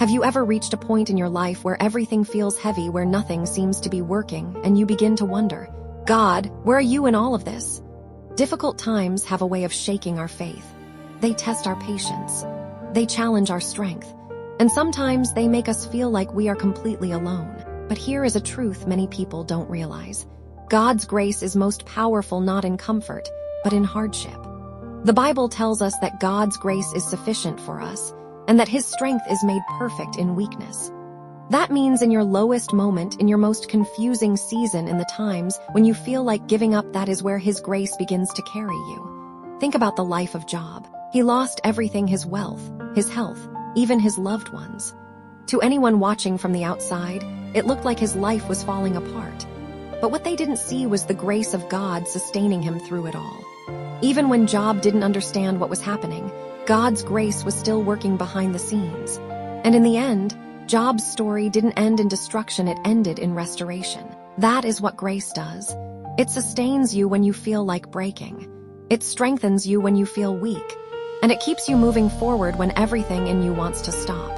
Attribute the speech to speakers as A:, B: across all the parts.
A: Have you ever reached a point in your life where everything feels heavy, where nothing seems to be working, and you begin to wonder, God, where are you in all of this? Difficult times have a way of shaking our faith. They test our patience. They challenge our strength. And sometimes they make us feel like we are completely alone. But here is a truth many people don't realize. God's grace is most powerful not in comfort, but in hardship. The Bible tells us that God's grace is sufficient for us, and that His strength is made perfect in weakness. That means in your lowest moment, in your most confusing season, in the times when you feel like giving up, that is where His grace begins to carry you. Think about the life of Job. He lost everything: his wealth, his health, even his loved ones. To anyone watching from the outside, it looked like his life was falling apart. But what they didn't see was the grace of God sustaining him through it all. Even when Job didn't understand what was happening, God's grace was still working behind the scenes. And in the end, Job's story didn't end in destruction, it ended in restoration. That is what grace does. It sustains you when you feel like breaking. It strengthens you when you feel weak. And it keeps you moving forward when everything in you wants to stop.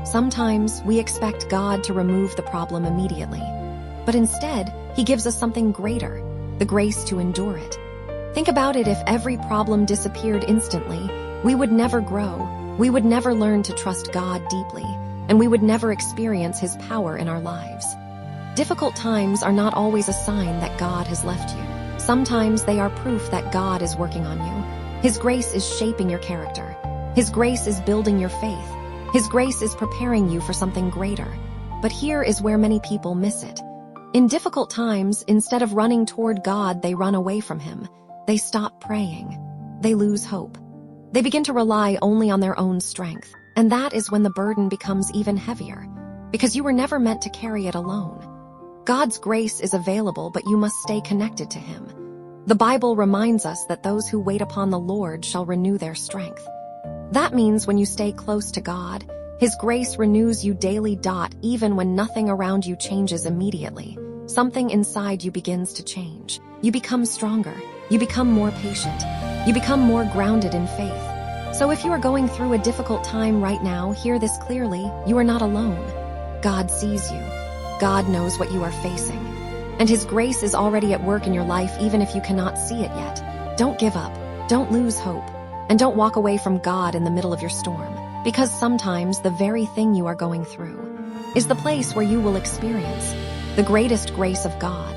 A: Sometimes we expect God to remove the problem immediately. But instead, He gives us something greater, the grace to endure it. Think about it: if every problem disappeared instantly, we would never grow, we would never learn to trust God deeply, and we would never experience His power in our lives. Difficult times are not always a sign that God has left you. Sometimes they are proof that God is working on you. His grace is shaping your character. His grace is building your faith. His grace is preparing you for something greater. But here is where many people miss it. In difficult times, instead of running toward God, they run away from Him. They stop praying. They lose hope. They begin to rely only on their own strength. And that is when the burden becomes even heavier, because you were never meant to carry it alone. God's grace is available, but you must stay connected to Him. The Bible reminds us that those who wait upon the Lord shall renew their strength. That means when you stay close to God, His grace renews you daily. Even when nothing around you changes immediately, something inside you begins to change. You become stronger. You become more patient. You become more grounded in faith. So if you are going through a difficult time right now, hear this clearly: you are not alone. God sees you. God knows what you are facing. And His grace is already at work in your life, even if you cannot see it yet. Don't give up. Don't lose hope. And don't walk away from God in the middle of your storm, because sometimes the very thing you are going through is the place where you will experience the greatest grace of God.